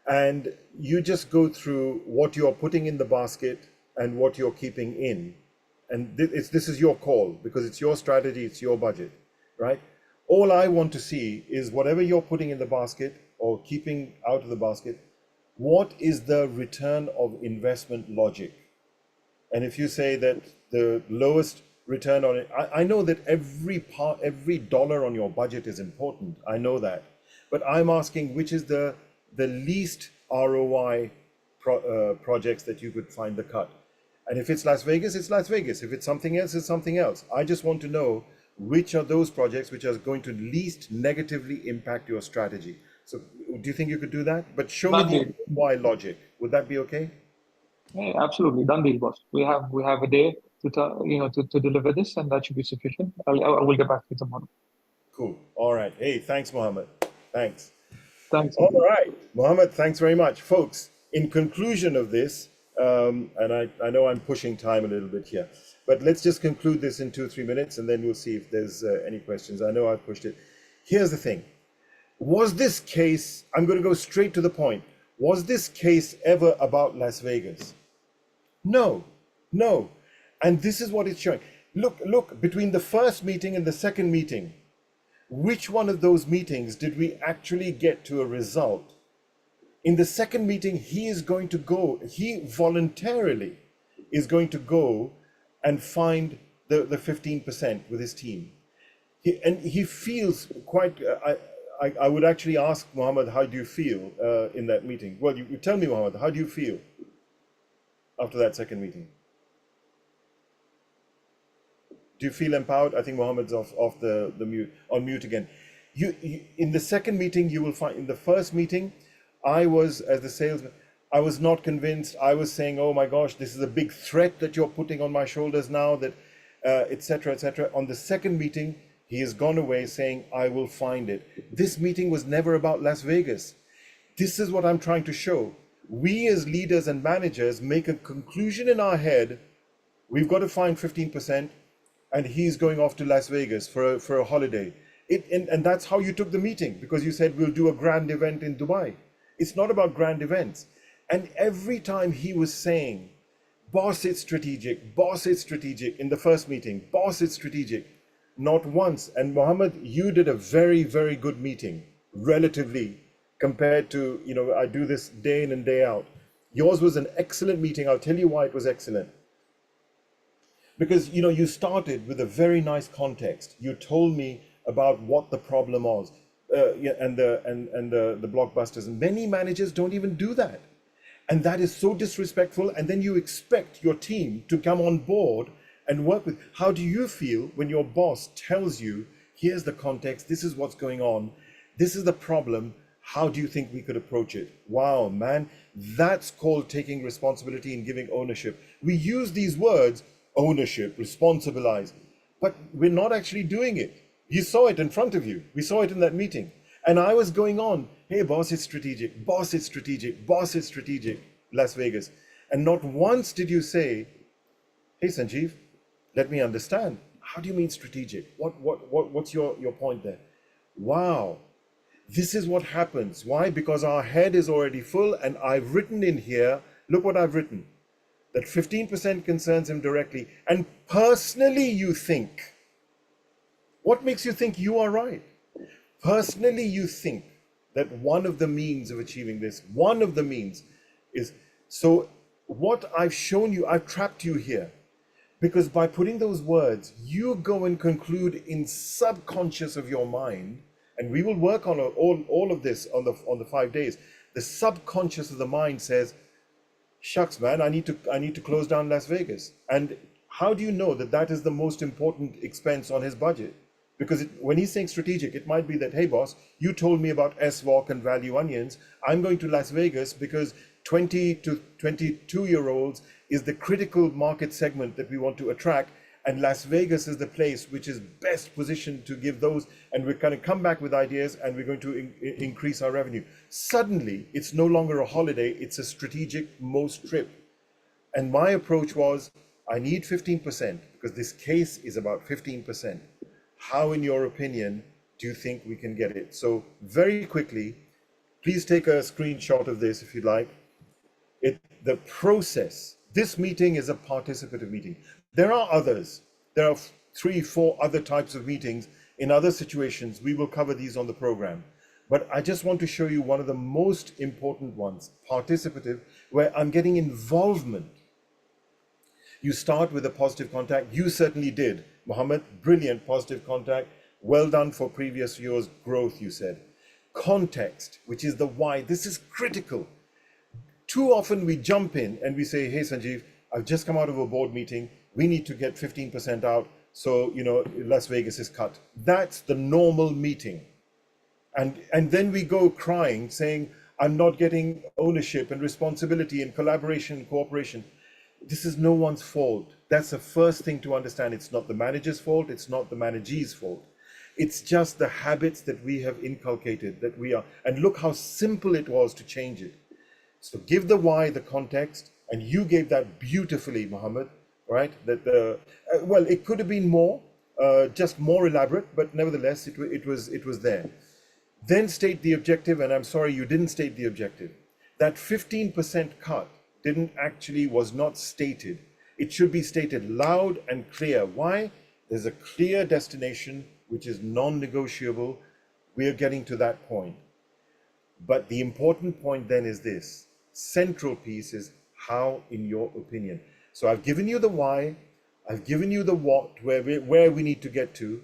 and you just go through what you're putting in the basket and what you're keeping in, and this is your call because it's your strategy, it's your budget, right? All I want to see is whatever you're putting in the basket or keeping out of the basket, what is the return of investment logic? And if you say that the lowest return on it, I know that every dollar on your budget is important. I know that, but I'm asking which is the least ROI projects that you could find the cut. And if it's Las Vegas, it's Las Vegas. If it's something else, it's something else. I just want to know which are those projects which are going to least negatively impact your strategy. So do you think you could do that? But show me Done the deal. why logic. Would that be okay? Yeah, absolutely, done deal, boss. We have a day to deliver this, and that should be sufficient. I will get back to you tomorrow. Cool. All right. Hey, thanks, Mohammed. Thanks. Thanks, All Sanjeev. right, Mohammed, thanks very much. Folks, in conclusion of this, and I know I'm pushing time a little bit here, but let's just conclude this in 2 or 3 minutes and then we'll see if there's any questions. I know I've pushed it. Here's the thing. Was this case, I'm going to go straight to the point. Was this case ever about Las Vegas? No, no. And this is what it's showing. Look, between the first meeting and the second meeting, which one of those meetings did we actually get to a result? In the second meeting, he voluntarily is going to go and find the 15% with his team. He feels quite, I would actually ask Mohammed, how do you feel in that meeting? Well, you tell me, Mohammed, how do you feel after that second meeting? Do you feel empowered? I think Mohammed's off the mute, on mute again. You in the second meeting, you will find in the first meeting, I was, as the salesman, I was not convinced. I was saying, oh my gosh, this is a big threat that you're putting on my shoulders now, that etc., etc. On the second meeting, he has gone away saying, I will find it. This meeting was never about Las Vegas. This is what I'm trying to show. We as leaders and managers make a conclusion in our head, we've got to find 15%, and he's going off to Las Vegas for a holiday. And that's how you took the meeting, because you said we'll do a grand event in Dubai. It's not about grand events. And every time he was saying Boss, it's strategic. Boss, it's strategic. In the first meeting, boss, it's strategic. Not once. And Mohammed, you did a very, very good meeting, relatively, compared to, I do this day in and day out. Yours was an excellent meeting. I'll tell you why it was excellent. Because, you started with a very nice context. You told me about what the problem was, and the blockbusters. And many managers don't even do that. And that is so disrespectful. And then you expect your team to come on board and work with. How do you feel when your boss tells you, here's the context, this is what's going on, this is the problem, how do you think we could approach it? Wow, man, that's called taking responsibility and giving ownership. We use these words, ownership, responsibilize, but we're not actually doing it. You saw it in front of you. We saw it in that meeting. And I was going on, hey, boss, it's strategic. Boss, it's strategic. Boss, it's strategic. Las Vegas. And not once did you say, hey, Sanjeev, let me understand. How do you mean strategic? What's your point there? Wow. This is what happens. Why? Because our head is already full, and I've written in here, look what I've written, that 15% concerns him directly. And personally, you think, what makes you think you are right? Personally, you think that one of the means of achieving this, one of the means is, so what I've shown you, I've trapped you here. Because by putting those words, you go and conclude in subconscious of your mind, and we will work on all of this on the 5 days. The subconscious of the mind says, shucks, man, I need to close down Las Vegas. And how do you know that that is the most important expense on his budget? Because when he's saying strategic, it might be that, hey, boss, you told me about SVOC and value onions. I'm going to Las Vegas because 20 to 22-year-olds is the critical market segment that we want to attract. And Las Vegas is the place which is best positioned to give those. And we're going to come back with ideas, and we're going to increase our revenue. Suddenly, it's no longer a holiday. It's a strategic most trip. And my approach was, I need 15% because this case is about 15%. How, in your opinion, do you think we can get it? So very quickly, please take a screenshot of this if you'd like. The process, this meeting is a participative meeting. There are others. There are 3-4 other types of meetings in other situations. We will cover these on the program. But I just want to show you one of the most important ones, participative, where I'm getting involvement. You start with a positive contact. You certainly did, Mohammed. Brilliant positive contact. Well done for previous year's growth, you said. Context, which is the why. This is critical. Too often we jump in and we say, hey, Sanjeev, I've just come out of a board meeting. We need to get 15% out. So, Las Vegas is cut. That's the normal meeting. And then we go crying, saying, I'm not getting ownership and responsibility and collaboration and cooperation. This is no one's fault. That's the first thing to understand. It's not the manager's fault. It's not the managee's fault. It's just the habits that we have inculcated, that we are. And look how simple it was to change it. So give the why, the context, and you gave that beautifully, Mohammed, right? That well, it could have been more, just more elaborate, but nevertheless, it was there. Then state the objective, and I'm sorry you didn't state the objective. That 15% cut was not stated. It should be stated loud and clear. Why? There's a clear destination which is non-negotiable. We are getting to that point. But the important point then is this. Central piece is how, in your opinion. So I've given you the why, I've given you the what, where we need to get to.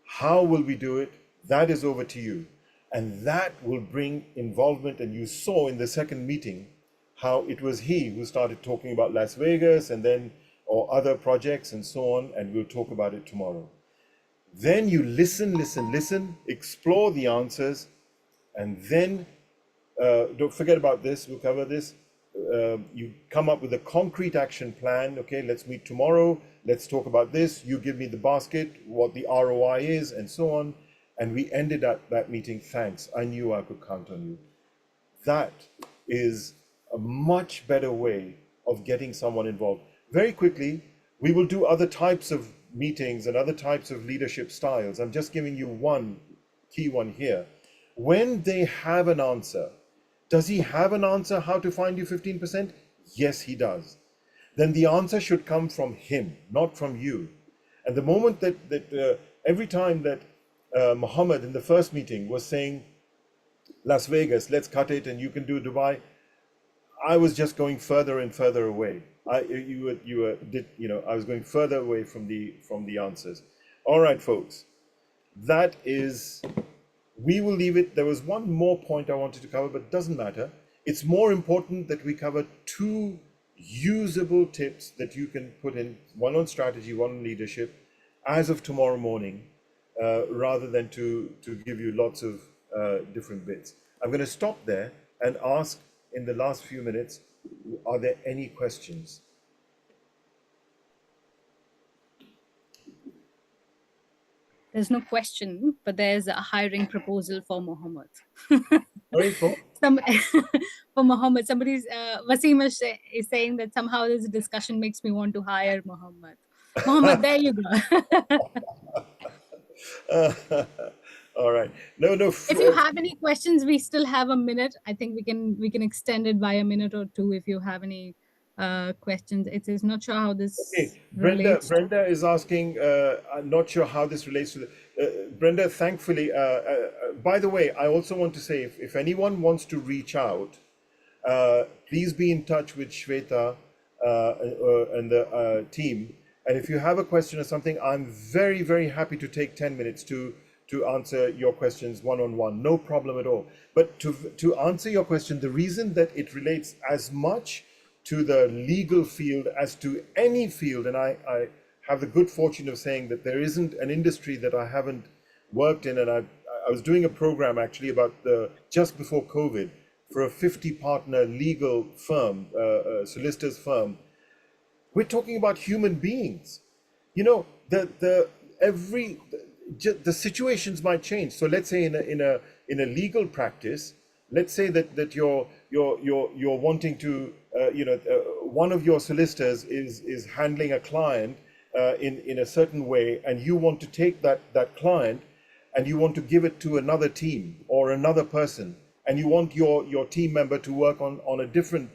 How will we do it? That is over to you. And that will bring involvement. And you saw in the second meeting how it was he who started talking about Las Vegas and then, or other projects and so on, and we'll talk about it tomorrow. Then you listen, explore the answers, and then don't forget about this, we'll cover this. You come up with a concrete action plan. Okay, let's meet tomorrow. Let's talk about this. You give me the basket, what the ROI is, and so on. And we ended at that meeting. Thanks. I knew I could count on you. That is a much better way of getting someone involved. Very quickly, we will do other types of meetings and other types of leadership styles. I'm just giving you one key one here. When they have an answer, does he have an answer how to find you 15%? Yes, he does. then the answer should come from him, not from you. And the moment that every time that Mohammed in the first meeting was saying, Las Vegas, let's cut it, and you can do Dubai, I was just going further and further away. I was going further away from the answers. All right, folks, that is, we will leave it. There was one more point I wanted to cover, but it doesn't matter. It's more important that we cover two usable tips that you can put in, one on strategy, one on leadership, as of tomorrow morning, rather than to give you lots of different bits. I'm going to stop there and ask in the last few minutes, are there any questions? There's no question, but there's a hiring proposal for Mohammed. Sorry, for? For Mohammed, somebody's Wasim is saying that somehow this discussion makes me want to hire Mohammed. Mohammed, there you go. All right. No. If you have any questions, we still have a minute. I think we can extend it by a minute or two if you have any questions. It is not sure how this relates. Brenda is asking, I'm not sure how this relates to the Brenda, thankfully, by the way, I also want to say, if anyone wants to reach out, please be in touch with Shweta and the team. And if you have a question or something, I'm very, very happy to take 10 minutes to answer your questions one-on-one, no problem at all. But to answer your question, the reason that it relates as much to the legal field as to any field, and I have the good fortune of saying that there isn't an industry that I haven't worked in, and I was doing a program actually about just before COVID for a 50-partner legal firm, solicitor's firm. We're talking about human beings. You know, the situations might change. So let's say in a legal practice, let's say that you're wanting to one of your solicitors is handling a client in a certain way, and you want to take that client and you want to give it to another team or another person, and you want your team member to work on a different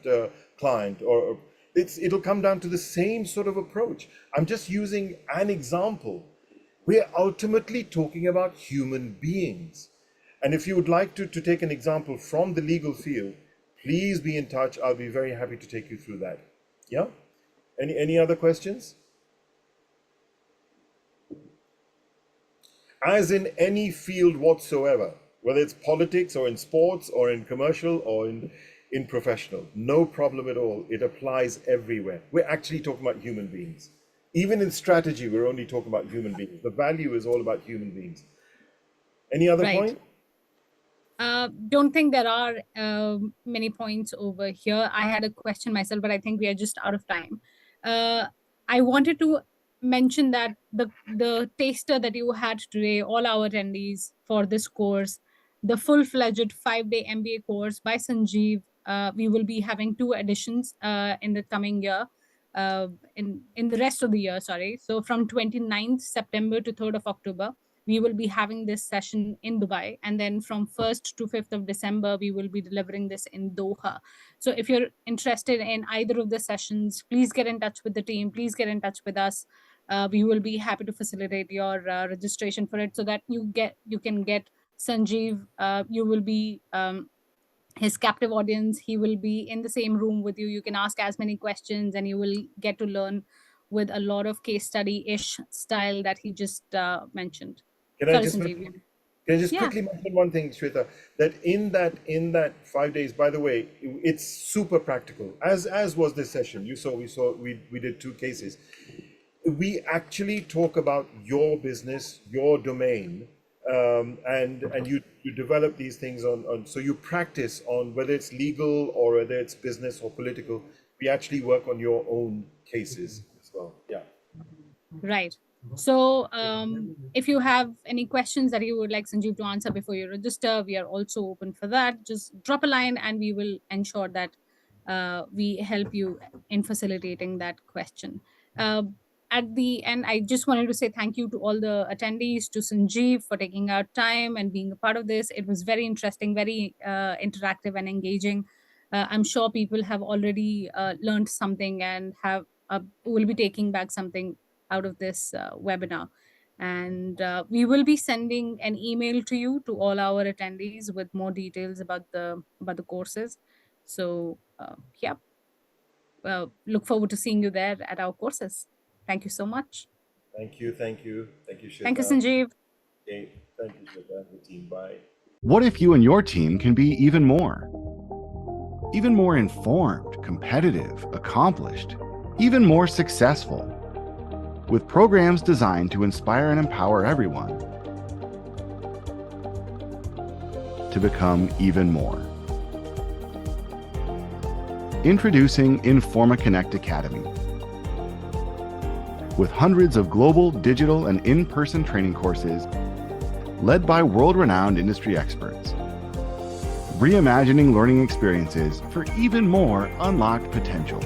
client, or it'll come down to the same sort of approach. I'm just using an example. We're ultimately talking about human beings. And if you would like to take an example from the legal field, please be in touch. I'll be very happy to take you through that. Yeah? Any other questions? As in any field whatsoever, whether it's politics or in sports or in commercial or in professional, no problem at all. It applies everywhere. We're actually talking about human beings. Even in strategy, we're only talking about human beings. The value is all about human beings. Any other point? Don't think there are many points over here. I had a question myself, but I think we are just out of time. I wanted to mention that the taster that you had today, all our attendees for this course, the full-fledged 5-day MBA course by Sanjeev, we will be having 2 editions in the coming year, in the rest of the year, sorry. So from 29th September to 3rd of October, we will be having this session in Dubai. And then from 1st to 5th of December, we will be delivering this in Doha. So if you're interested in either of the sessions, please get in touch with the team. Please get in touch with us. We will be happy to facilitate your registration for it so that you can get Sanjeev. You will be his captive audience. He will be in the same room with you. You can ask as many questions and you will get to learn with a lot of case study-ish style that he just mentioned. Can I just quickly mention one thing, Shweta, that in that 5 days, by the way, it's super practical, as was this session. We did 2 cases. We actually talk about your business, your domain, and you develop these things on, so you practice on whether it's legal or whether it's business or political. We actually work on your own cases as well. Yeah. Right. So if you have any questions that you would like Sanjeev to answer before you register, we are also open for that. Just drop a line and we will ensure that we help you in facilitating that question. At the end, I just wanted to say thank you to all the attendees, to Sanjeev for taking out time and being a part of this. It was very interesting, very interactive and engaging. I'm sure people have already learned something and have will be taking back something out of this webinar. And we will be sending an email to you, to all our attendees, with more details about the courses. So yeah, look forward to seeing you there at our courses. Thank you so much. Thank you, thank you, thank you, Thank you, Shweta. Sanjeev. Okay, thank you, Shweta, the team. Bye. What if you and your team can be even more? Even more informed, competitive, accomplished, even more successful, with programs designed to inspire and empower everyone to become even more. Introducing Informa Connect Academy. With hundreds of global, digital, and in-person training courses led by world-renowned industry experts, reimagining learning experiences for even more unlocked potential.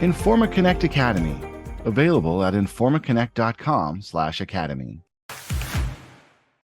Informa Connect Academy, available at informaconnect.com/academy.